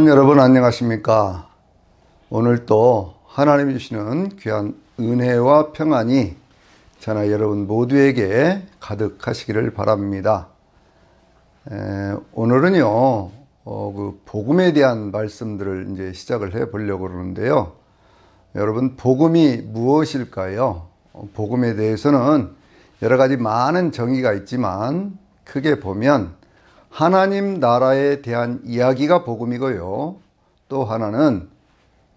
여러분 안녕하십니까? 오늘 또 하나님이 주시는 귀한 은혜와 평안이 저나 여러분 모두에게 가득하시기를 바랍니다. 오늘은요, 그 복음에 대한 말씀들을 이제 시작을 해 보려고 그러는데요. 여러분, 복음이 무엇일까요? 복음에 대해서는 여러 가지 많은 정의가 있지만 크게 보면 하나님 나라에 대한 이야기가 복음이고요. 또 하나는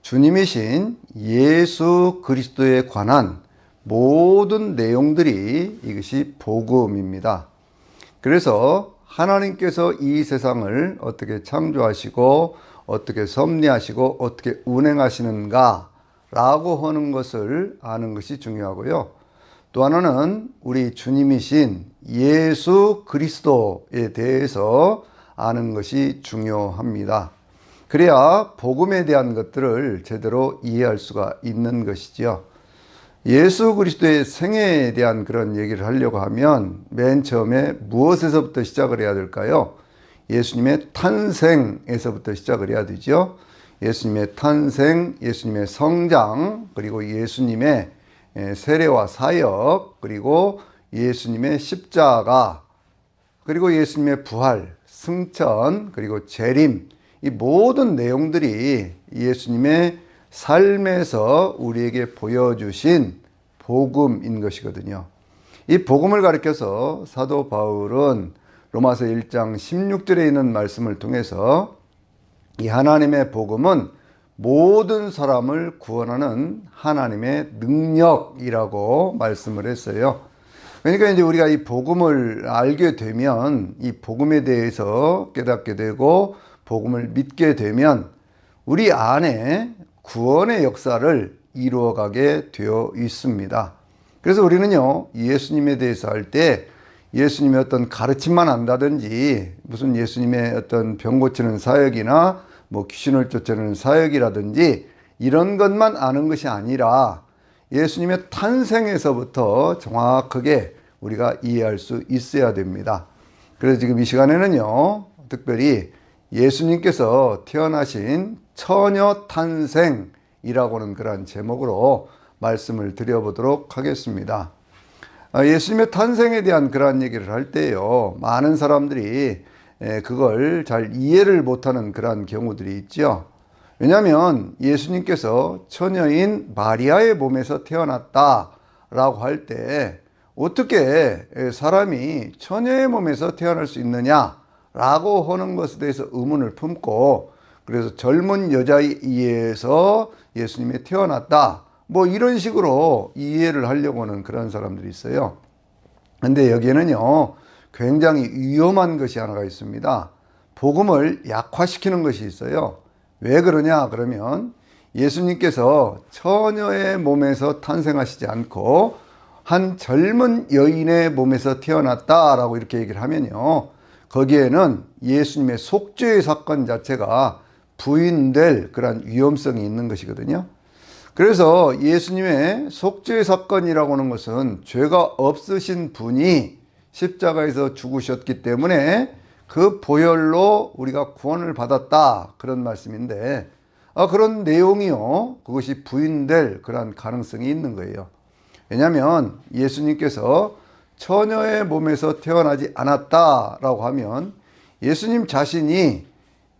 주님이신 예수 그리스도에 관한 모든 내용들이 이것이 복음입니다. 그래서 하나님께서 이 세상을 어떻게 창조하시고 어떻게 섭리하시고 어떻게 운행하시는가 라고 하는 것을 아는 것이 중요하고요. 또 하나는 우리 주님이신 예수 그리스도에 대해서 아는 것이 중요합니다. 그래야 복음에 대한 것들을 제대로 이해할 수가 있는 것이지요. 예수 그리스도의 생애에 대한 그런 얘기를 하려고 하면 맨 처음에 무엇에서부터 시작을 해야 될까요? 예수님의 탄생에서부터 시작을 해야 되죠. 예수님의 탄생, 예수님의 성장, 그리고 예수님의 세례와 사역, 그리고 예수님의 십자가, 그리고 예수님의 부활, 승천, 그리고 재림, 이 모든 내용들이 예수님의 삶에서 우리에게 보여주신 복음인 것이거든요. 이 복음을 가리켜서 사도 바울은 로마서 1장 16절에 있는 말씀을 통해서 이 하나님의 복음은 모든 사람을 구원하는 하나님의 능력이라고 말씀을 했어요. 그러니까 이제 우리가 이 복음을 알게 되면 이 복음에 대해서 깨닫게 되고 복음을 믿게 되면 우리 안에 구원의 역사를 이루어가게 되어 있습니다. 그래서 우리는요, 예수님에 대해서 할 때 예수님의 어떤 가르침만 안다든지 무슨 예수님의 어떤 병 고치는 사역이나 뭐 귀신을 쫓아내는 사역이라든지 이런 것만 아는 것이 아니라 예수님의 탄생에서부터 정확하게 우리가 이해할 수 있어야 됩니다. 그래서 지금 이 시간에는요, 특별히 예수님께서 태어나신 처녀 탄생이라고 하는 그런 제목으로 말씀을 드려보도록 하겠습니다. 예수님의 탄생에 대한 그러한 얘기를 할 때요, 많은 사람들이 그걸 잘 이해를 못하는 그러한 경우들이 있죠. 왜냐하면 예수님께서 처녀인 마리아의 몸에서 태어났다라고 할 때 어떻게 사람이 처녀의 몸에서 태어날 수 있느냐라고 하는 것에 대해서 의문을 품고, 그래서 젊은 여자에 의해서 예수님이 태어났다, 뭐 이런 식으로 이해를 하려고 하는 그런 사람들이 있어요. 근데 여기에는요, 굉장히 위험한 것이 하나가 있습니다. 복음을 약화시키는 것이 있어요. 왜 그러냐 그러면 예수님께서 처녀의 몸에서 탄생하시지 않고 한 젊은 여인의 몸에서 태어났다라고 이렇게 얘기를 하면요, 거기에는 예수님의 속죄의 사건 자체가 부인될 그런 위험성이 있는 것이거든요. 그래서 예수님의 속죄의 사건이라고 하는 것은 죄가 없으신 분이 십자가에서 죽으셨기 때문에 그 보혈로 우리가 구원을 받았다, 그런 말씀인데, 그런 내용이요, 그것이 부인될 그런 가능성이 있는 거예요. 왜냐하면 예수님께서 처녀의 몸에서 태어나지 않았다라고 하면 예수님 자신이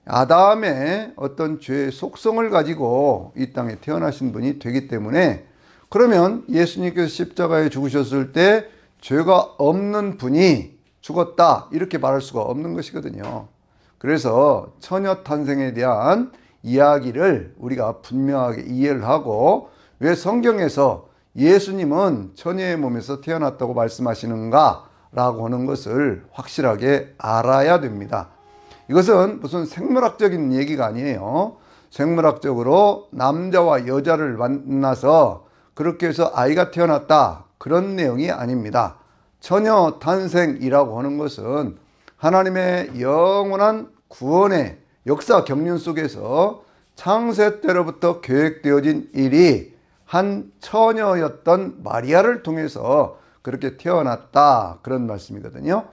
아담의 어떤 죄의 속성을 가지고 이 땅에 태어나신 분이 되기 때문에, 그러면 예수님께서 십자가에 죽으셨을 때 죄가 없는 분이 죽었다 이렇게 말할 수가 없는 것이거든요. 그래서 처녀 탄생에 대한 이야기를 우리가 분명하게 이해를 하고, 왜 성경에서 예수님은 처녀의 몸에서 태어났다고 말씀하시는가 라고 하는 것을 확실하게 알아야 됩니다. 이것은 무슨 생물학적인 얘기가 아니에요. 생물학적으로 남자와 여자를 만나서 그렇게 해서 아이가 태어났다, 그런 내용이 아닙니다. 처녀 탄생이라고 하는 것은 하나님의 영원한 구원의 역사 경륜 속에서 창세 때로부터 계획되어진 일이 한 처녀였던 마리아를 통해서 그렇게 태어났다, 그런 말씀이거든요.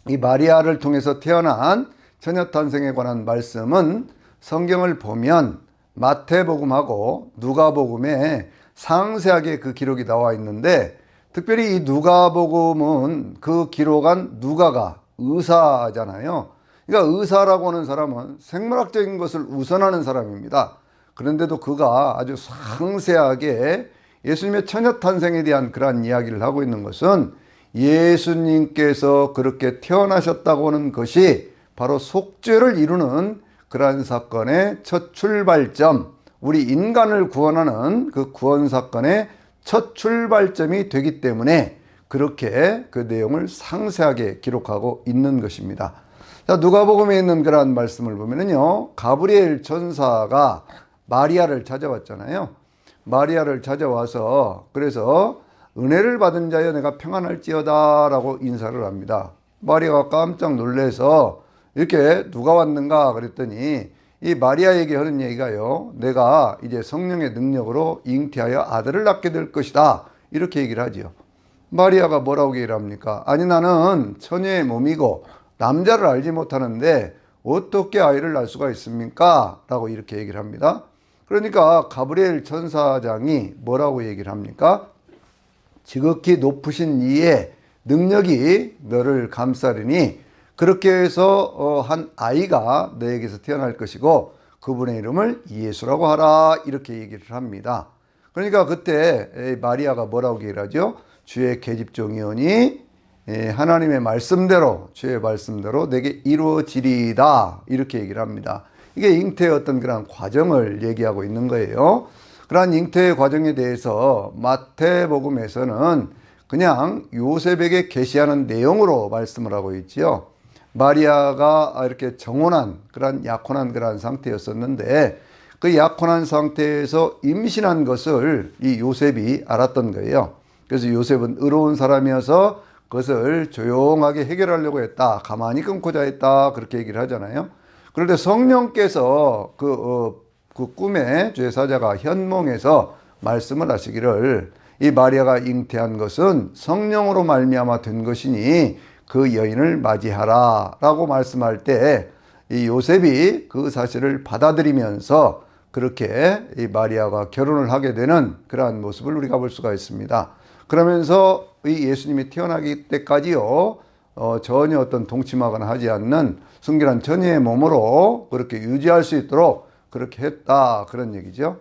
이 마리아를 통해서 태어난 처녀 탄생에 관한 말씀은 성경을 보면 마태복음하고 누가복음에 상세하게 그 기록이 나와 있는데, 특별히 이 누가복음은 그 기록한 누가가 의사잖아요. 그러니까 의사라고 하는 사람은 생물학적인 것을 우선하는 사람입니다. 그런데도 그가 아주 상세하게 예수님의 처녀 탄생에 대한 그러한 이야기를 하고 있는 것은 예수님께서 그렇게 태어나셨다고 하는 것이 바로 속죄를 이루는 그러한 사건의 첫 출발점, 우리 인간을 구원하는 그 구원 사건의 첫 출발점이 되기 때문에 그렇게 그 내용을 상세하게 기록하고 있는 것입니다. 자, 누가복음에 있는 그러한 말씀을 보면은요, 가브리엘 천사가 마리아를 찾아왔잖아요. 마리아를 찾아와서 그래서 은혜를 받은 자여 내가 평안할지어다 라고 인사를 합니다. 마리아가 깜짝 놀라서 이렇게 누가 왔는가 그랬더니 이 마리아에게 하는 얘기가요, 내가 이제 성령의 능력으로 잉태하여 아들을 낳게 될 것이다, 이렇게 얘기를 하지요. 마리아가 뭐라고 얘기를 합니까? 아니, 나는 처녀의 몸이고 남자를 알지 못하는데 어떻게 아이를 낳을 수가 있습니까? 라고 이렇게 얘기를 합니다. 그러니까 가브리엘 천사장이 뭐라고 얘기를 합니까? 지극히 높으신 이의 능력이 너를 감싸리니 그렇게 해서 한 아이가 너에게서 태어날 것이고 그분의 이름을 예수라고 하라, 이렇게 얘기를 합니다. 그러니까 그때 마리아가 뭐라고 얘기를 하죠? 주의 계집종이오니 하나님의 말씀대로, 주의 말씀대로 내게 이루어지리이다, 이렇게 얘기를 합니다. 이게 잉태의 어떤 그런 과정을 얘기하고 있는 거예요. 그러한 잉태의 과정에 대해서 마태복음에서는 그냥 요셉에게 계시하는 내용으로 말씀을 하고 있지요. 마리아가 이렇게 정혼한 그런 약혼한 그런 상태였었는데 그 약혼한 상태에서 임신한 것을 이 요셉이 알았던 거예요. 그래서 요셉은 의로운 사람이어서 그것을 조용하게 해결하려고 했다, 가만히 끊고자 했다, 그렇게 얘기를 하잖아요. 그런데 성령께서 그 꿈에 주의 사자가 현몽에서 말씀을 하시기를 이 마리아가 잉태한 것은 성령으로 말미암아 된 것이니 그 여인을 맞이하라 라고 말씀할 때 이 요셉이 그 사실을 받아들이면서 그렇게 이 마리아가 결혼을 하게 되는 그러한 모습을 우리가 볼 수가 있습니다. 그러면서 이 예수님이 태어나기 때까지요, 전혀 어떤 동침하거나 하지 않는 순결한 처녀의 몸으로 그렇게 유지할 수 있도록 그렇게 했다, 그런 얘기죠.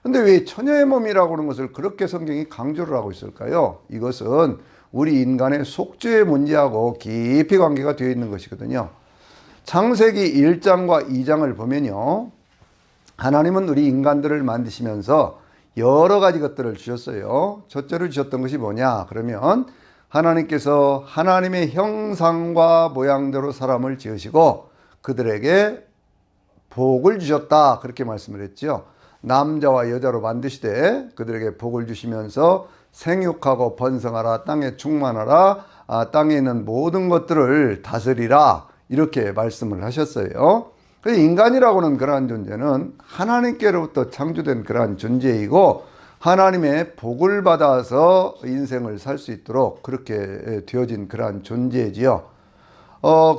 근데 왜 처녀의 몸이라고 하는 것을 그렇게 성경이 강조를 하고 있을까요? 이것은 우리 인간의 속죄의 문제하고 깊이 관계가 되어 있는 것이거든요. 창세기 1장과 2장을 보면요, 하나님은 우리 인간들을 만드시면서 여러 가지 것들을 주셨어요. 첫째로 주셨던 것이 뭐냐 그러면 하나님께서 하나님의 형상과 모양대로 사람을 지으시고 그들에게 복을 주셨다, 그렇게 말씀을 했죠. 남자와 여자로 만드시되 그들에게 복을 주시면서 생육하고 번성하라, 땅에 충만하라, 땅에 있는 모든 것들을 다스리라, 이렇게 말씀을 하셨어요. 인간이라고는 그러한 존재는 하나님께로부터 창조된 그러한 존재이고 하나님의 복을 받아서 인생을 살 수 있도록 그렇게 되어진 그러한 존재지요.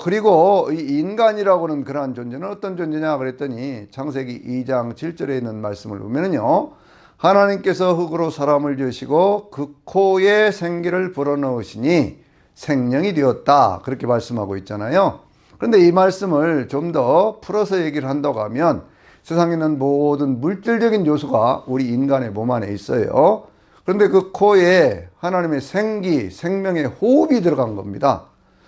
그리고 이 인간이라고는 그러한 존재는 어떤 존재냐 그랬더니 창세기 2장 7절에 있는 말씀을 보면요, 하나님께서 흙으로 사람을 지으시고 그 코에 생기를 불어넣으시니 생명이 되었다, 그렇게 말씀하고 있잖아요. 그런데 이 말씀을 좀 더 풀어서 얘기를 한다고 하면 세상에 있는 모든 물질적인 요소가 우리 인간의 몸 안에 있어요. 그런데 그 코에 하나님의 생기, 생명의 호흡이 들어간 겁니다.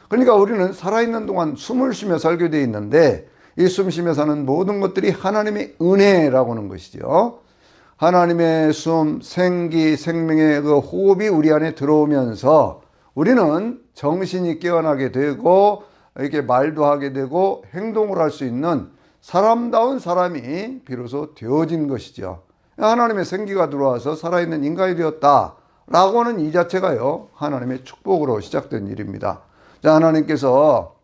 그러니까 우리는 살아있는 동안 숨을 쉬며 살게 되어 있는데 이 숨 쉬며 사는 모든 것들이 하나님의 은혜라고 하는 것이죠. 하나님의 숨, 생기, 생명의 그 호흡이 우리 안에 들어오면서 우리는 정신이 깨어나게 되고 이렇게 말도 하게 되고 행동을 할 수 있는 사람다운 사람이 비로소 되어진 것이죠. 하나님의 생기가 들어와서 살아있는 인간이 되었다 라고 하는 이 자체가요, 하나님의 축복으로 시작된 일입니다. 자, 하나님께서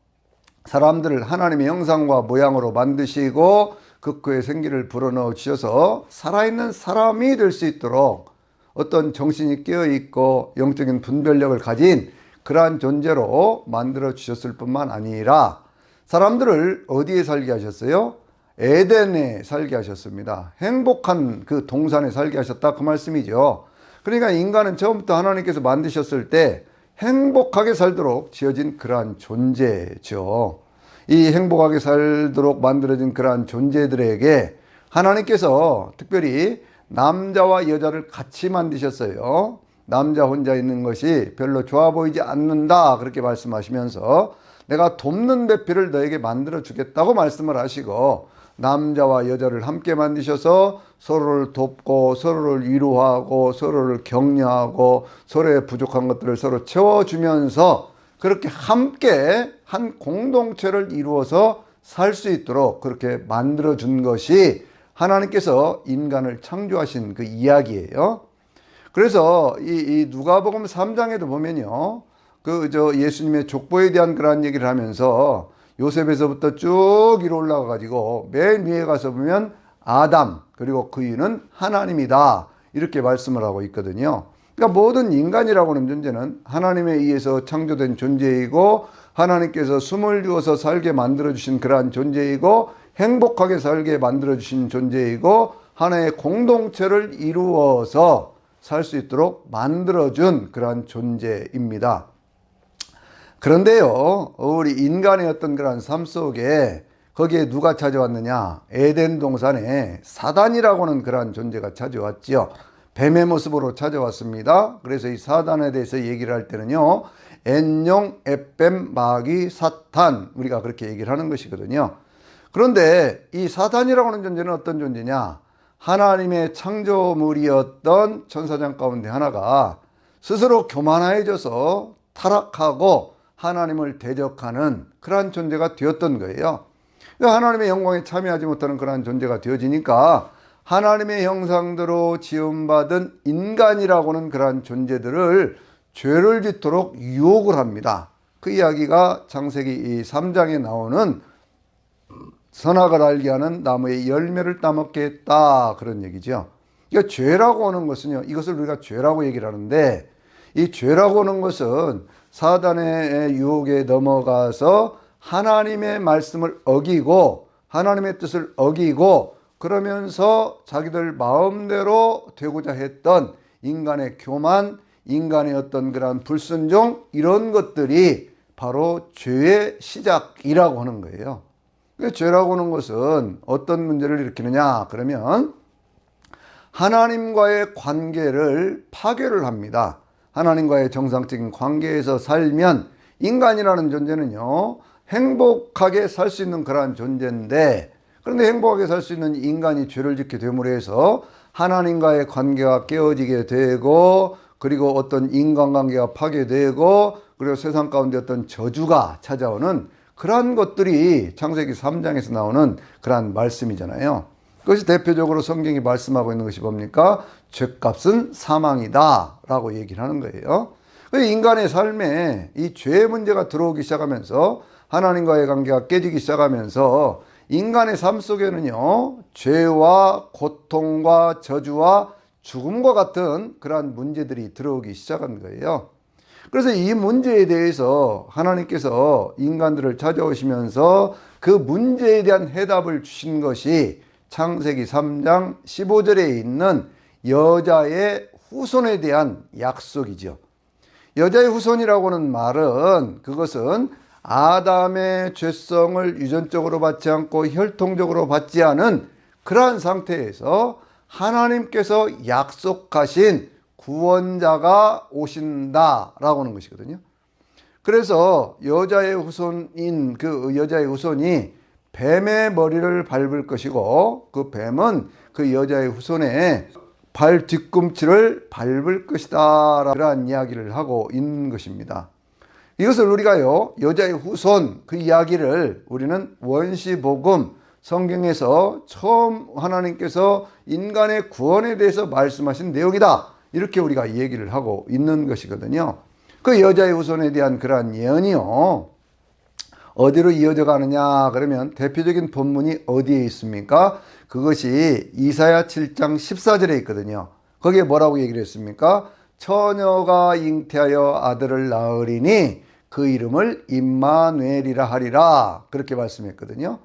사람들을 하나님의 형상과 모양으로 만드시고 그 코에 생기를 불어넣어 주셔서 살아있는 사람이 될 수 있도록 어떤 정신이 깨어있고 영적인 분별력을 가진 그러한 존재로 만들어 주셨을 뿐만 아니라 사람들을 어디에 살게 하셨어요? 에덴에 살게 하셨습니다. 행복한 그 동산에 살게 하셨다, 그 말씀이죠. 그러니까 인간은 처음부터 하나님께서 만드셨을 때 행복하게 살도록 지어진 그러한 존재죠. 이 행복하게 살도록 만들어진 그러한 존재들에게 하나님께서 특별히 남자와 여자를 같이 만드셨어요. 남자 혼자 있는 것이 별로 좋아 보이지 않는다, 그렇게 말씀하시면서 내가 돕는 배필을 너에게 만들어 주겠다고 말씀을 하시고, 남자와 여자를 함께 만드셔서 서로를 돕고 서로를 위로하고 서로를 격려하고 서로의 부족한 것들을 서로 채워주면서 그렇게 함께 한 공동체를 이루어서 살 수 있도록 그렇게 만들어 준 것이 하나님께서 인간을 창조하신 그 이야기예요. 그래서 이 누가복음 3장에도 보면요, 예수님의 족보에 대한 그러한 얘기를 하면서 요셉에서부터 쭉 위로 올라가 가지고 맨 위에 가서 보면 아담, 그리고 그 이유는 하나님이다, 이렇게 말씀을 하고 있거든요. 그러니까 모든 인간이라고 하는 존재는 하나님에 의해서 창조된 존재이고, 하나님께서 숨을 주어서 살게 만들어 주신 그러한 존재이고, 행복하게 살게 만들어 주신 존재이고, 하나의 공동체를 이루어서 살 수 있도록 만들어 준 그러한 존재입니다. 그런데요, 우리 인간의 어떤 그런 삶 속에 거기에 누가 찾아왔느냐? 에덴 동산에 사단이라고 하는 그러한 존재가 찾아왔지요. 뱀의 모습으로 찾아왔습니다. 그래서 이 사단에 대해서 얘기를 할 때는요, 엔용, 에뱀, 마귀, 사탄, 우리가 그렇게 얘기를 하는 것이거든요. 그런데 이 사단이라고 하는 존재는 어떤 존재냐? 하나님의 창조물이었던 천사장 가운데 하나가 스스로 교만해져서 타락하고 하나님을 대적하는 그러한 존재가 되었던 거예요. 하나님의 영광에 참여하지 못하는 그러한 존재가 되어지니까 하나님의 형상대로 지음받은 인간이라고 하는 그러한 존재들을 죄를 짓도록 유혹을 합니다. 그 이야기가 창세기 3장에 나오는 선악을 알게 하는 나무의 열매를 따먹게 했다, 그런 얘기죠. 그러니까 죄라고 하는 것은요, 이것을 우리가 죄라고 얘기를 하는데, 이 죄라고 하는 것은 사단의 유혹에 넘어가서 하나님의 말씀을 어기고 하나님의 뜻을 어기고 그러면서 자기들 마음대로 되고자 했던 인간의 교만, 인간의 어떤 그런 불순종, 이런 것들이 바로 죄의 시작이라고 하는 거예요. 죄라고 하는 것은 어떤 문제를 일으키느냐 그러면 하나님과의 관계를 파괴를 합니다. 하나님과의 정상적인 관계에서 살면 인간이라는 존재는요, 행복하게 살 수 있는 그러한 존재인데, 그런데 행복하게 살 수 있는 인간이 죄를 짓게 됨으로 해서 하나님과의 관계가 깨어지게 되고, 그리고 어떤 인간관계가 파괴되고, 그리고 세상 가운데 어떤 저주가 찾아오는 그러한 것들이 창세기 3장에서 나오는 그러한 말씀이잖아요. 그것이 대표적으로 성경이 말씀하고 있는 것이 뭡니까? 죄값은 사망이다 라고 얘기를 하는 거예요. 인간의 삶에 이 죄의 문제가 들어오기 시작하면서 하나님과의 관계가 깨지기 시작하면서 인간의 삶 속에는요, 죄와 고통과 저주와 죽음과 같은 그러한 문제들이 들어오기 시작한 거예요. 그래서 이 문제에 대해서 하나님께서 인간들을 찾아오시면서 그 문제에 대한 해답을 주신 것이 창세기 3장 15절에 있는 여자의 후손에 대한 약속이죠. 여자의 후손이라고 하는 말은, 그것은 아담의 죄성을 유전적으로 받지 않고 혈통적으로 받지 않은 그러한 상태에서 하나님께서 약속하신 구원자가 오신다라고 하는 것이거든요. 그래서 여자의 후손인 그 여자의 후손이 뱀의 머리를 밟을 것이고, 그 뱀은 그 여자의 후손의 발 뒤꿈치를 밟을 것이다, 그러한 이야기를 하고 있는 것입니다. 이것을 우리가요, 여자의 후손, 그 이야기를 우리는 원시복음, 성경에서 처음 하나님께서 인간의 구원에 대해서 말씀하신 내용이다, 이렇게 우리가 얘기를 하고 있는 것이거든요. 그 여자의 후손에 대한 그러한 예언이요, 어디로 이어져 가느냐 그러면 대표적인 본문이 어디에 있습니까? 그것이 이사야 7장 14절에 있거든요. 거기에 뭐라고 얘기를 했습니까? 처녀가 잉태하여 아들을 낳으리니 그 이름을 임마누엘이라 하리라, 그렇게 말씀했거든요.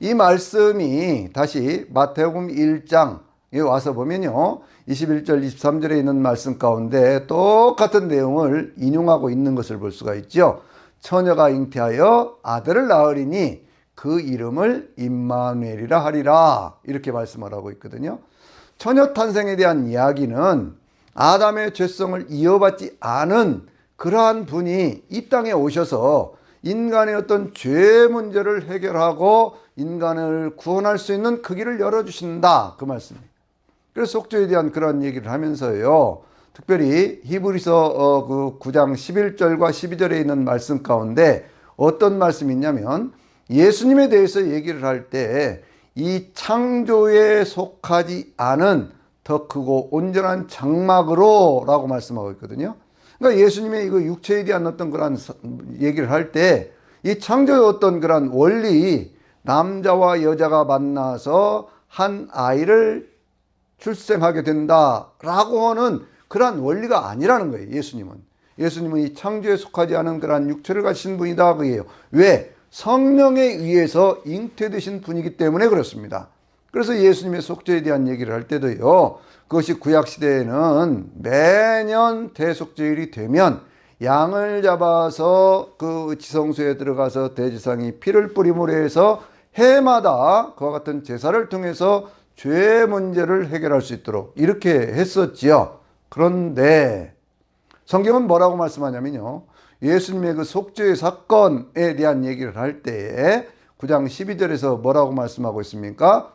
이 말씀이 다시 마태복음 1장에 와서 보면요, 21절 23절에 있는 말씀 가운데 똑같은 내용을 인용하고 있는 것을 볼 수가 있죠. 처녀가 잉태하여 아들을 낳으리니 그 이름을 임마누엘이라 하리라, 이렇게 말씀을 하고 있거든요. 처녀 탄생에 대한 이야기는 아담의 죄성을 이어받지 않은 그러한 분이 이 땅에 오셔서 인간의 어떤 죄 문제를 해결하고 인간을 구원할 수 있는 그 길을 열어주신다, 그 말씀입니다. 그래서 속죄에 대한 그런 얘기를 하면서요, 특별히 히브리서 그 9장 11절과 12절에 있는 말씀 가운데 어떤 말씀이 있냐면, 예수님에 대해서 얘기를 할 때 이 창조에 속하지 않은 더 크고 온전한 장막으로 라고 말씀하고 있거든요. 그러니까 예수님의 이거 육체에 대한 어떤 그런 얘기를 할 때 이 창조의 어떤 그런 원리, 남자와 여자가 만나서 한 아이를 출생하게 된다라고 하는 그러한 원리가 아니라는 거예요. 예수님은 이 창조에 속하지 않은 그러한 육체를 가진 분이다, 그예요. 왜? 성령에 의해서 잉태되신 분이기 때문에 그렇습니다. 그래서 예수님의 속죄에 대한 얘기를 할 때도요, 그것이 구약시대에는 매년 대속죄일이 되면 양을 잡아서 그 지성소에 들어가서 대제사장이 피를 뿌림으로 해서 해마다 그와 같은 제사를 통해서 죄 문제를 해결할 수 있도록 이렇게 했었지요. 그런데 성경은 뭐라고 말씀하냐면요, 예수님의 그 속죄의 사건에 대한 얘기를 할 때에 9장 12절에서 뭐라고 말씀하고 있습니까?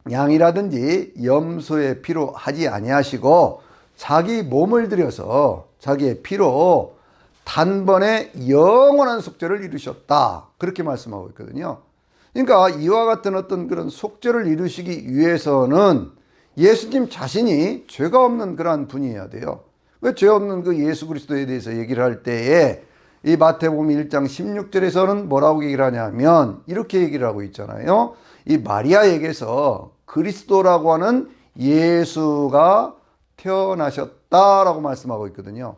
양이라든지 염소의 피로 하지 아니하시고 자기 몸을 들여서 자기의 피로 단번에 영원한 속죄를 이루셨다, 그렇게 말씀하고 있거든요. 그러니까 이와 같은 어떤 그런 속죄를 이루시기 위해서는 예수님 자신이 죄가 없는 그러한 분이어야 돼요. 왜 죄 없는 그 예수 그리스도에 대해서 얘기를 할 때에 이 마태복음 1장 16절에서는 뭐라고 얘기를 하냐면 이렇게 얘기를 하고 있잖아요. 이 마리아에게서 그리스도라고 하는 예수가 태어나셨다라고 말씀하고 있거든요.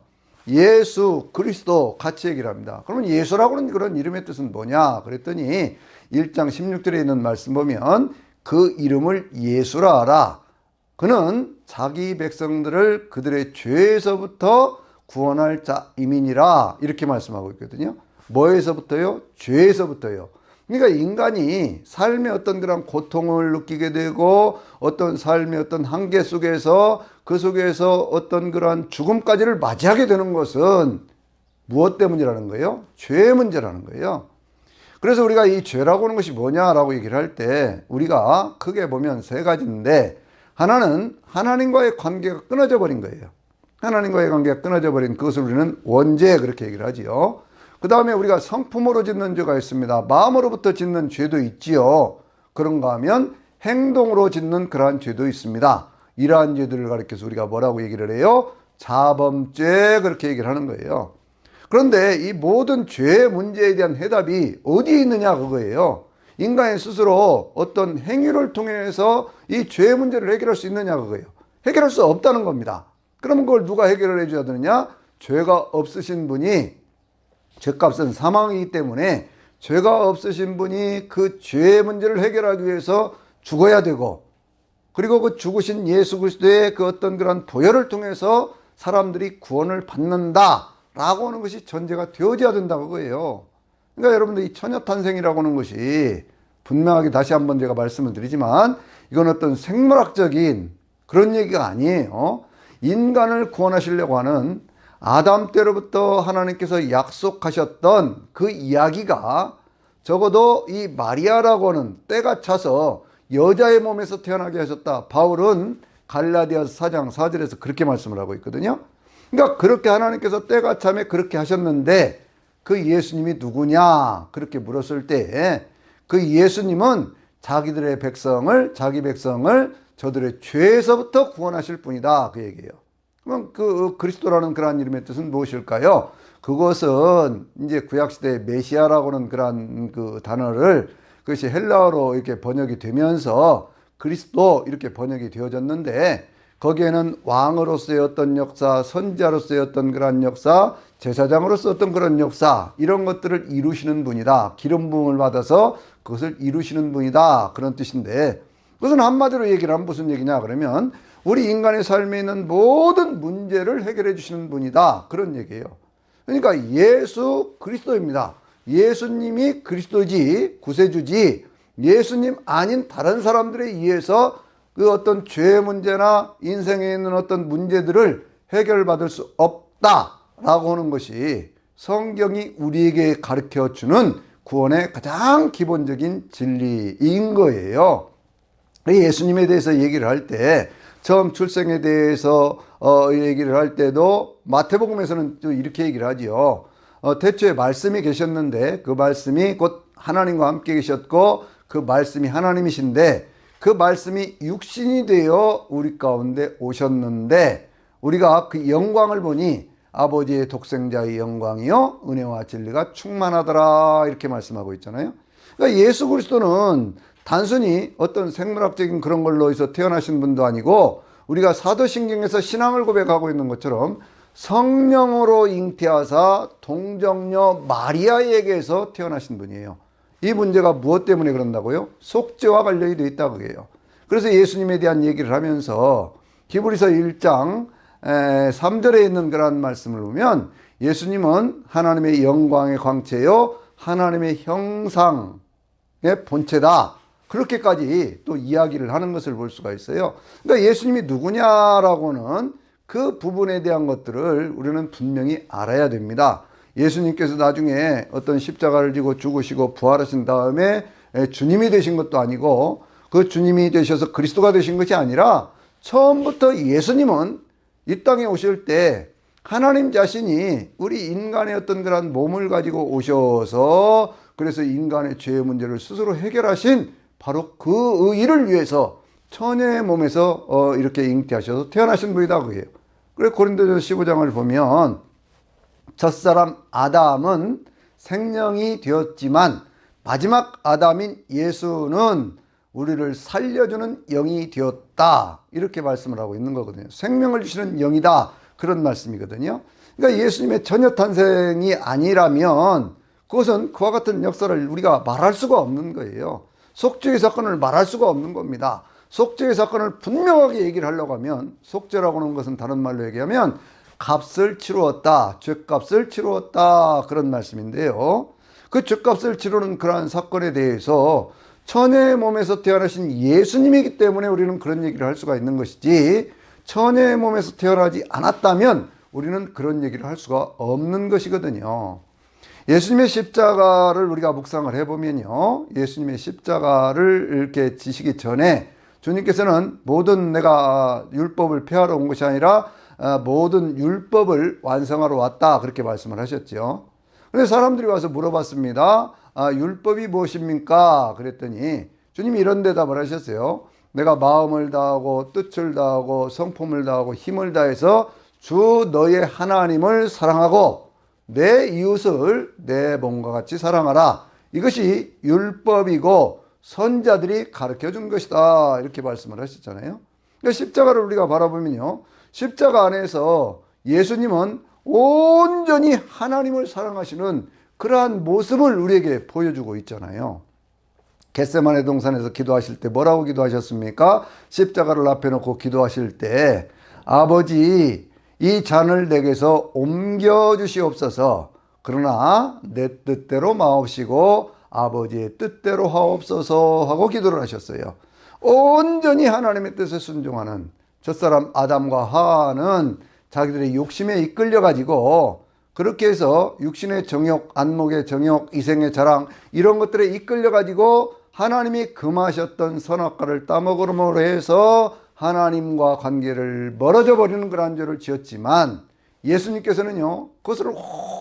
예수, 그리스도 같이 얘기를 합니다. 그러면 예수라고 하는 그런 이름의 뜻은 뭐냐 그랬더니 1장 16절에 있는 말씀 보면 그 이름을 예수라 하라. 그는 자기 백성들을 그들의 죄에서부터 구원할 자임이니라, 이렇게 말씀하고 있거든요. 뭐에서부터요? 죄에서부터요. 그러니까 인간이 삶의 어떤 그런 고통을 느끼게 되고 어떤 삶의 어떤 한계 속에서 그 속에서 어떤 그런 죽음까지를 맞이하게 되는 것은 무엇 때문이라는 거예요? 죄의 문제라는 거예요. 그래서 우리가 이 죄라고 하는 것이 뭐냐라고 얘기를 할 때 우리가 크게 보면 세 가지인데, 하나는 하나님과의 관계가 끊어져 버린 거예요. 하나님과의 관계가 끊어져 버린 그것을 우리는 원죄, 그렇게 얘기를 하지요. 그 다음에 우리가 성품으로 짓는 죄가 있습니다. 마음으로부터 짓는 죄도 있지요. 그런가 하면 행동으로 짓는 그러한 죄도 있습니다. 이러한 죄들을 가리켜서 우리가 뭐라고 얘기를 해요? 자범죄, 그렇게 얘기를 하는 거예요. 그런데 이 모든 죄의 문제에 대한 해답이 어디에 있느냐, 그거예요. 인간이 스스로 어떤 행위를 통해서 이 죄의 문제를 해결할 수 있느냐, 그거예요. 해결할 수 없다는 겁니다. 그러면 그걸 누가 해결을 해줘야 되느냐? 죄가 없으신 분이, 죄값은 사망이기 때문에 죄가 없으신 분이 그 죄의 문제를 해결하기 위해서 죽어야 되고, 그리고 그 죽으신 예수 그리스도의 그 어떤 그런 보혈을 통해서 사람들이 구원을 받는다라고 하는 것이 전제가 되어져야 된다고 그거예요. 그러니까 여러분들 이 처녀탄생이라고 하는 것이 분명하게 다시 한번 제가 말씀을 드리지만 이건 어떤 생물학적인 그런 얘기가 아니에요. 인간을 구원하시려고 하는 아담 때로부터 하나님께서 약속하셨던 그 이야기가 적어도 이 마리아라고 하는 때가 차서 여자의 몸에서 태어나게 하셨다. 바울은 갈라디아서 4장 4절에서 그렇게 말씀을 하고 있거든요. 그러니까 그렇게 하나님께서 때가 참에 그렇게 하셨는데 그 예수님이 누구냐 그렇게 물었을 때 그 예수님은 자기 백성을 저들의 죄에서부터 구원하실 분이다, 그 얘기예요. 그럼 그 그리스도라는 그러한 이름의 뜻은 무엇일까요? 그것은 이제 구약시대의 메시아라고 하는 그러한 그 단어를, 그것이 헬라어로 이렇게 번역이 되면서 그리스도 이렇게 번역이 되어졌는데, 거기에는 왕으로서의 어떤 역사, 선지자로서의 어떤 그러한 역사, 제사장으로서 어떤 그런 역사, 이런 것들을 이루시는 분이다. 기름 부음을 받아서 그것을 이루시는 분이다. 그런 뜻인데, 그것은 한마디로 얘기를 하면 무슨 얘기냐 그러면 우리 인간의 삶에 있는 모든 문제를 해결해 주시는 분이다. 그런 얘기예요. 그러니까 예수 그리스도입니다. 예수님이 그리스도지, 구세주지, 예수님 아닌 다른 사람들에 의해서 그 어떤 죄 문제나 인생에 있는 어떤 문제들을 해결받을 수 없다라고 하는 것이 성경이 우리에게 가르쳐 주는 구원의 가장 기본적인 진리인 거예요. 예수님에 대해서 얘기를 할 때, 처음 출생에 대해서 얘기를 할 때도 마태복음에서는 또 이렇게 얘기를 하지요. 태초에 말씀이 계셨는데 그 말씀이 곧 하나님과 함께 계셨고 그 말씀이 하나님이신데 그 말씀이 육신이 되어 우리 가운데 오셨는데 우리가 그 영광을 보니 아버지의 독생자의 영광이요 은혜와 진리가 충만하더라, 이렇게 말씀하고 있잖아요. 그러니까 예수 그리스도는 단순히 어떤 생물학적인 그런 걸로 해서 태어나신 분도 아니고, 우리가 사도신경에서 신앙을 고백하고 있는 것처럼 성령으로 잉태하사 동정녀 마리아에게서 태어나신 분이에요. 이 문제가 무엇 때문에 그런다고요? 속죄와 관련이 되어 있다고 해요. 그래서 예수님에 대한 얘기를 하면서 히브리서 1장 3절에 있는 그런 말씀을 보면 예수님은 하나님의 영광의 광채요 하나님의 형상의 본체다, 그렇게까지 또 이야기를 하는 것을 볼 수가 있어요. 그러니까 예수님이 누구냐라고는 그 부분에 대한 것들을 우리는 분명히 알아야 됩니다. 예수님께서 나중에 어떤 십자가를 지고 죽으시고 부활하신 다음에 주님이 되신 것도 아니고, 그 주님이 되셔서 그리스도가 되신 것이 아니라 처음부터 예수님은 이 땅에 오실 때 하나님 자신이 우리 인간의 어떤 그런 몸을 가지고 오셔서 그래서 인간의 죄의 문제를 스스로 해결하신 바로 그 일을 위해서 처녀의 몸에서 이렇게 잉태하셔서 태어나신 분이다 그게요. 그래서 고린도전서 15장을 보면 첫사람 아담은 생명이 되었지만 마지막 아담인 예수는 우리를 살려주는 영이 되었다, 이렇게 말씀을 하고 있는 거거든요. 생명을 주시는 영이다, 그런 말씀이거든요. 그러니까 예수님의 처녀 탄생이 아니라면 그것은 그와 같은 역사를 우리가 말할 수가 없는 거예요. 속죄의 사건을 말할 수가 없는 겁니다. 속죄의 사건을 분명하게 얘기를 하려고 하면, 속죄라고 하는 것은 다른 말로 얘기하면 값을 치루었다, 죄값을 치루었다, 그런 말씀인데요. 그 죄값을 치르는 그러한 사건에 대해서 처녀의 몸에서 태어나신 예수님이기 때문에 우리는 그런 얘기를 할 수가 있는 것이지, 처녀의 몸에서 태어나지 않았다면 우리는 그런 얘기를 할 수가 없는 것이거든요. 예수님의 십자가를 우리가 묵상을 해보면요, 예수님의 십자가를 이렇게 지시기 전에 주님께서는 모든 내가 율법을 폐하러 온 것이 아니라 모든 율법을 완성하러 왔다, 그렇게 말씀을 하셨죠. 그래서 사람들이 와서 물어봤습니다. 율법이 무엇입니까? 그랬더니 주님이 이런 대답을 하셨어요. 내가 마음을 다하고 뜻을 다하고 성품을 다하고 힘을 다해서 주 너의 하나님을 사랑하고 내 이웃을 내 몸과 같이 사랑하라. 이것이 율법이고 선자들이 가르쳐 준 것이다, 이렇게 말씀을 하셨잖아요. 그러니까 십자가를 우리가 바라보면요, 십자가 안에서 예수님은 온전히 하나님을 사랑하시는 그러한 모습을 우리에게 보여주고 있잖아요. 겟세마네 동산에서 기도하실 때 뭐라고 기도하셨습니까? 십자가를 앞에 놓고 기도하실 때 아버지 이 잔을 내게서 옮겨주시옵소서, 그러나 내 뜻대로 마옵시고 아버지의 뜻대로 하옵소서 하고 기도를 하셨어요. 온전히 하나님의 뜻에 순종하는 첫사람 아담과 하와는 자기들의 욕심에 이끌려 가지고 그렇게 해서 육신의 정욕, 안목의 정욕, 이생의 자랑, 이런 것들에 이끌려 가지고 하나님이 금하셨던 선악과를 따먹음으로 해서 하나님과 관계를 멀어져 버리는 그런 죄를 지었지만, 예수님께서는요 그것을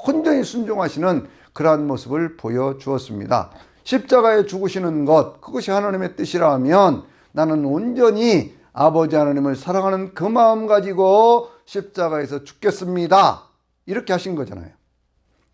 온전히 순종하시는 그러한 모습을 보여주었습니다. 십자가에 죽으시는 것, 그것이 하나님의 뜻이라면 나는 온전히 아버지 하나님을 사랑하는 그 마음 가지고 십자가에서 죽겠습니다, 이렇게 하신 거잖아요.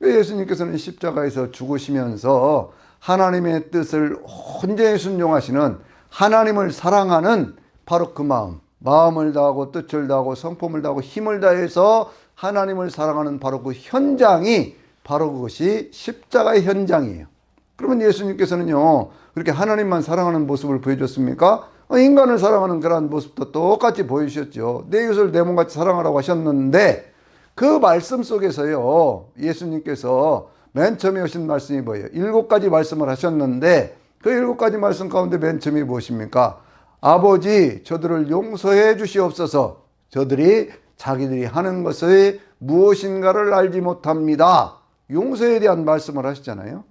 예수님께서는 십자가에서 죽으시면서 하나님의 뜻을 온전히 순종하시는, 하나님을 사랑하는 바로 그 마음, 마음을 다하고 뜻을 다하고 성품을 다하고 힘을 다해서 하나님을 사랑하는 바로 그 현장이 바로 그것이 십자가의 현장이에요. 그러면 예수님께서는요, 그렇게 하나님만 사랑하는 모습을 보여줬습니까? 인간을 사랑하는 그런 모습도 똑같이 보여주셨죠. 내 이웃을 내 몸같이 사랑하라고 하셨는데, 그 말씀 속에서요, 예수님께서 맨 처음에 하신 말씀이 뭐예요? 7가지 말씀을 하셨는데, 그 7가지 말씀 가운데 맨 처음이 무엇입니까? 아버지, 저들을 용서해 주시옵소서. 저들이 자기들이 하는 것이 무엇인가를 알지 못합니다. 용서에 대한 말씀을 하시잖아요.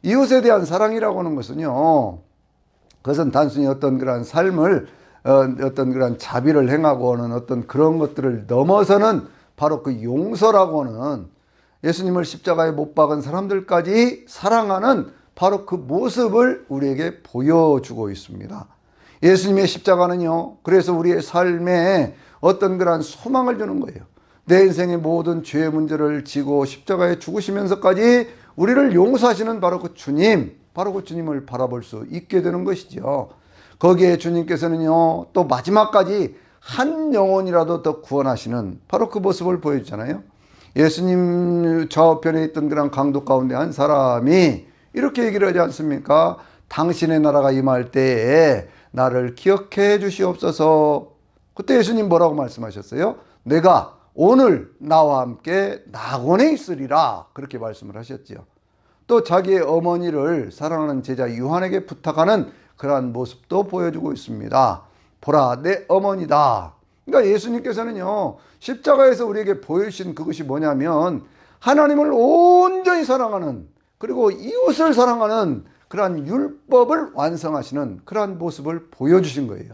이웃에 대한 사랑이라고 하는 것은요, 그것은 단순히 어떤 그런 삶을 어떤 그런 자비를 행하고 하는 어떤 그런 것들을 넘어서는 바로 그 용서라고 하는, 예수님을 십자가에 못 박은 사람들까지 사랑하는 바로 그 모습을 우리에게 보여주고 있습니다. 예수님의 십자가는요, 그래서 우리의 삶에 어떤 그런 소망을 주는 거예요. 내 인생의 모든 죄의 문제를 지고 십자가에 죽으시면서까지 우리를 용서하시는 바로 그 주님, 바로 그 주님을 바라볼 수 있게 되는 것이죠. 거기에 주님께서는요, 또 마지막까지 한 영혼이라도 더 구원하시는 바로 그 모습을 보여주잖아요. 예수님 좌우편에 있던 그런 강도 가운데 한 사람이 이렇게 얘기를 하지 않습니까? 당신의 나라가 임할 때에 나를 기억해 주시옵소서. 그때 예수님 뭐라고 말씀하셨어요? 내가 오늘 나와 함께 낙원에 있으리라, 그렇게 말씀을 하셨지요. 또 자기의 어머니를 사랑하는 제자 요한에게 부탁하는 그러한 모습도 보여주고 있습니다. 보라, 내 어머니다. 그러니까 예수님께서는요, 십자가에서 우리에게 보여주신 그것이 뭐냐면 하나님을 온전히 사랑하는, 그리고 이웃을 사랑하는 그러한 율법을 완성하시는 그러한 모습을 보여주신 거예요.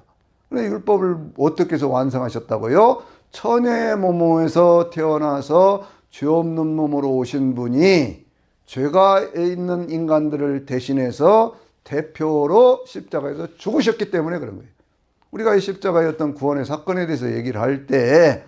그런데 율법을 어떻게 해서 완성하셨다고요? 처녀의 몸에서 태어나서 죄 없는 몸으로 오신 분이 죄가 있는 인간들을 대신해서 대표로 십자가에서 죽으셨기 때문에 그런 거예요. 우리가 이 십자가의 어떤 구원의 사건에 대해서 얘기를 할 때,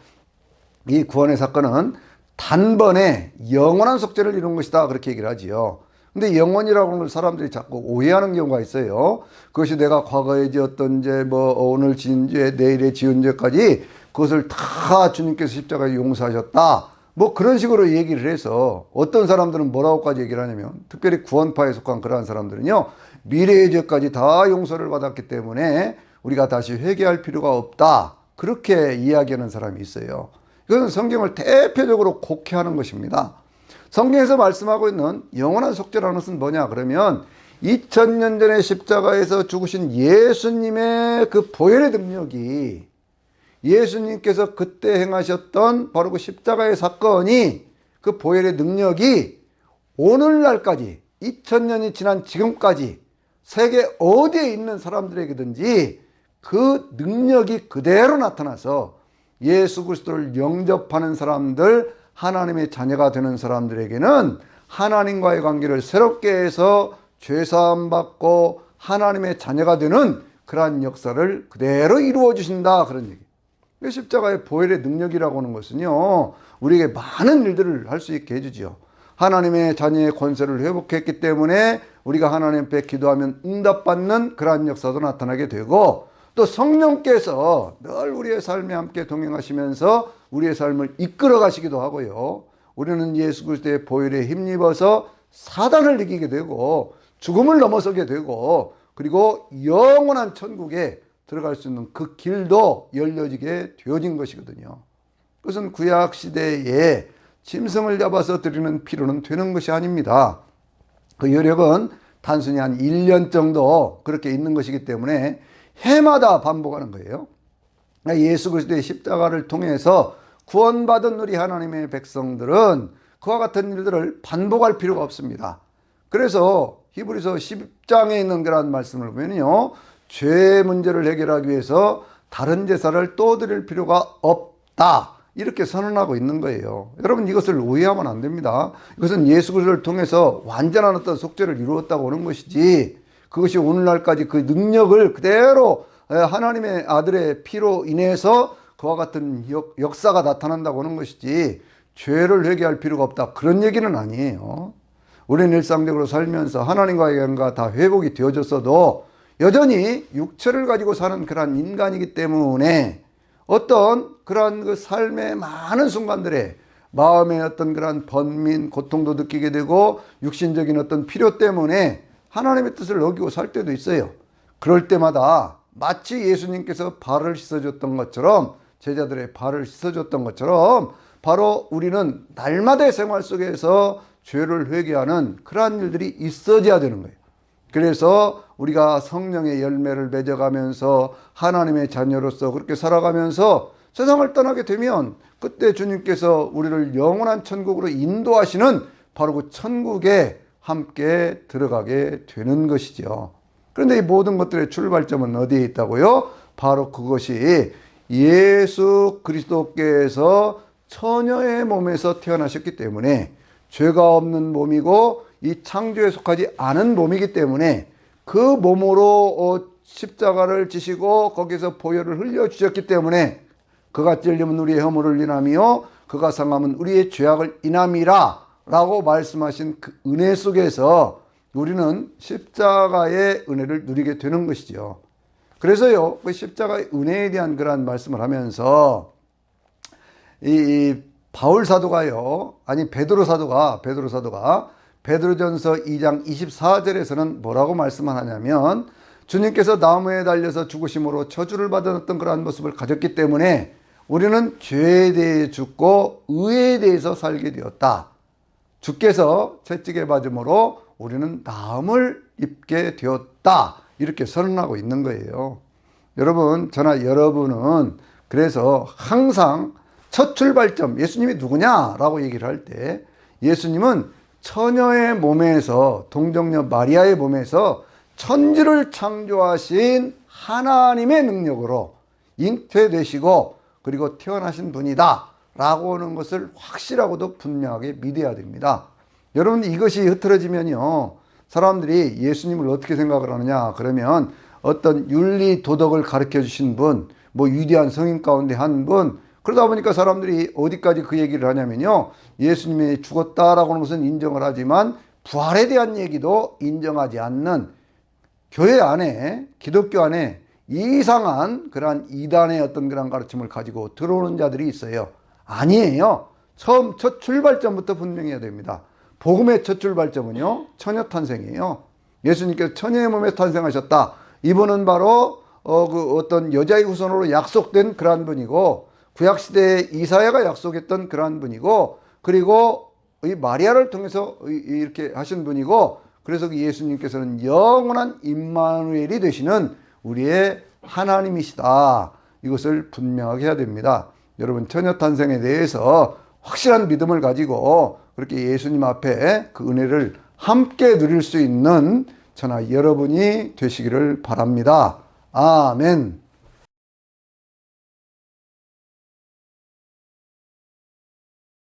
이 구원의 사건은 단번에 영원한 속죄를 이룬 것이다, 그렇게 얘기를 하지요. 근데 영원이라고 하는 걸 사람들이 자꾸 오해하는 경우가 있어요. 그것이 내가 과거에 지었던 죄, 오늘 지은 죄, 내일에 지은 죄까지 그것을 다 주님께서 십자가에 용서하셨다, 그런 식으로 얘기를 해서 어떤 사람들은 뭐라고까지 얘기를 하냐면, 특별히 구원파에 속한 그러한 사람들은요, 미래의 죄까지 다 용서를 받았기 때문에 우리가 다시 회개할 필요가 없다, 그렇게 이야기하는 사람이 있어요. 이것은 성경을 대표적으로 곡해하는 것입니다. 성경에서 말씀하고 있는 영원한 속죄라는 것은 뭐냐 그러면, 2000년 전에 십자가에서 죽으신 예수님의 그 보혈의 능력이, 예수님께서 그때 행하셨던 바로 그 십자가의 사건이, 그 보혈의 능력이 오늘날까지 2000년이 지난 지금까지 세계 어디에 있는 사람들에게든지 그 능력이 그대로 나타나서 예수 그리스도를 영접하는 사람들, 하나님의 자녀가 되는 사람들에게는 하나님과의 관계를 새롭게 해서 죄사함 받고 하나님의 자녀가 되는 그러한 역사를 그대로 이루어 주신다, 그런 얘기. 십자가의 보혈의 능력이라고 하는 것은요, 우리에게 많은 일들을 할 수 있게 해주지요. 하나님의 자녀의 권세를 회복했기 때문에 우리가 하나님 앞에 기도하면 응답받는 그러한 역사도 나타나게 되고, 또 성령께서 늘 우리의 삶에 함께 동행하시면서 우리의 삶을 이끌어 가시기도 하고요. 우리는 예수 그리스도의 보혈에 힘입어서 사단을 이기게 되고 죽음을 넘어서게 되고, 그리고 영원한 천국에 들어갈 수 있는 그 길도 열려지게 되어진 것이거든요. 그것은 구약 시대에 짐승을 잡아서 드리는 피로는 되는 것이 아닙니다. 그 여력은 단순히 한 1년 정도 그렇게 있는 것이기 때문에 해마다 반복하는 거예요. 예수 그리스도의 십자가를 통해서 구원받은 우리 하나님의 백성들은 그와 같은 일들을 반복할 필요가 없습니다. 그래서 히브리서 10장에 있는 그런 말씀을 보면요, 죄 문제를 해결하기 위해서 다른 제사를 또 드릴 필요가 없다, 이렇게 선언하고 있는 거예요. 여러분, 이것을 오해하면 안 됩니다. 이것은 예수 그리스도를 통해서 완전한 어떤 속죄를 이루었다고 하는 것이지, 그것이 오늘날까지 그 능력을 그대로 하나님의 아들의 피로 인해서 그와 같은 역사가 나타난다고 하는 것이지, 죄를 회개할 필요가 없다, 그런 얘기는 아니에요. 우리는 일상적으로 살면서 하나님과의 관계가 다 회복이 되어졌어도 여전히 육체를 가지고 사는 그러한 인간이기 때문에 어떤 그러한 그 삶의 많은 순간들에 마음의 어떤 그런 번민, 고통도 느끼게 되고 육신적인 어떤 필요 때문에 하나님의 뜻을 어기고 살 때도 있어요. 그럴 때마다 마치 예수님께서 발을 씻어줬던 것처럼, 제자들의 발을 씻어줬던 것처럼 바로 우리는 날마다의 생활 속에서 죄를 회개하는 그러한 일들이 있어져야 되는 거예요. 그래서 우리가 성령의 열매를 맺어가면서 하나님의 자녀로서 그렇게 살아가면서 세상을 떠나게 되면 그때 주님께서 우리를 영원한 천국으로 인도하시는 바로 그 천국에 함께 들어가게 되는 것이죠. 그런데 이 모든 것들의 출발점은 어디에 있다고요? 바로 그것이 예수 그리스도께서 처녀의 몸에서 태어나셨기 때문에, 죄가 없는 몸이고 이 창조에 속하지 않은 몸이기 때문에 그 몸으로 십자가를 지시고 거기서 보혈을 흘려주셨기 때문에, 그가 찔림은 우리의 허물을 인하며 그가 상함은 우리의 죄악을 인함이라 라고 말씀하신 그 은혜 속에서 우리는 십자가의 은혜를 누리게 되는 것이죠. 그래서요, 그 십자가의 은혜에 대한 그러한 말씀을 하면서 이 바울 사도가요, 아니 베드로 사도가 베드로전서 2장 24절에서는 뭐라고 말씀을 하냐면, 주님께서 나무에 달려서 죽으심으로 저주를 받았던 그러한 모습을 가졌기 때문에 우리는 죄에 대해 죽고 의에 대해서 살게 되었다. 주께서 채찍에 맞음으로 우리는 나음을 입게 되었다. 이렇게 선언하고 있는 거예요. 여러분, 저나 여러분은 그래서 항상 첫 출발점, 예수님이 누구냐라고 얘기를 할 때, 예수님은 처녀의 몸에서, 동정녀 마리아의 몸에서 천지를 창조하신 하나님의 능력으로 잉태되시고 그리고 태어나신 분이다 라고 하는 것을 확실하고도 분명하게 믿어야 됩니다. 여러분, 이것이 흐트러지면요, 사람들이 예수님을 어떻게 생각을 하느냐 그러면 어떤 윤리 도덕을 가르쳐 주신 분, 뭐 위대한 성인 가운데 한 분, 그러다 보니까 사람들이 어디까지 그 얘기를 하냐면요, 예수님이 죽었다라고 하는 것은 인정을 하지만 부활에 대한 얘기도 인정하지 않는, 교회 안에, 기독교 안에 이상한 그러한 이단의 어떤 그런 가르침을 가지고 들어오는 자들이 있어요. 아니에요. 첫 출발점부터 분명해야 됩니다. 복음의 첫 출발점은요, 처녀 탄생이에요. 예수님께서 처녀의 몸에 탄생하셨다. 이분은 바로 그 어떤 여자의 후손으로 약속된 그러한 분이고, 구약시대에 이사야가 약속했던 그러한 분이고, 그리고 이 마리아를 통해서 이렇게 하신 분이고, 그래서 그 예수님께서는 영원한 임마누엘이 되시는 우리의 하나님이시다. 이것을 분명하게 해야 됩니다. 여러분, 처녀 탄생에 대해서 확실한 믿음을 가지고 그렇게 예수님 앞에 그 은혜를 함께 누릴 수 있는 저나 여러분이 되시기를 바랍니다. 아멘.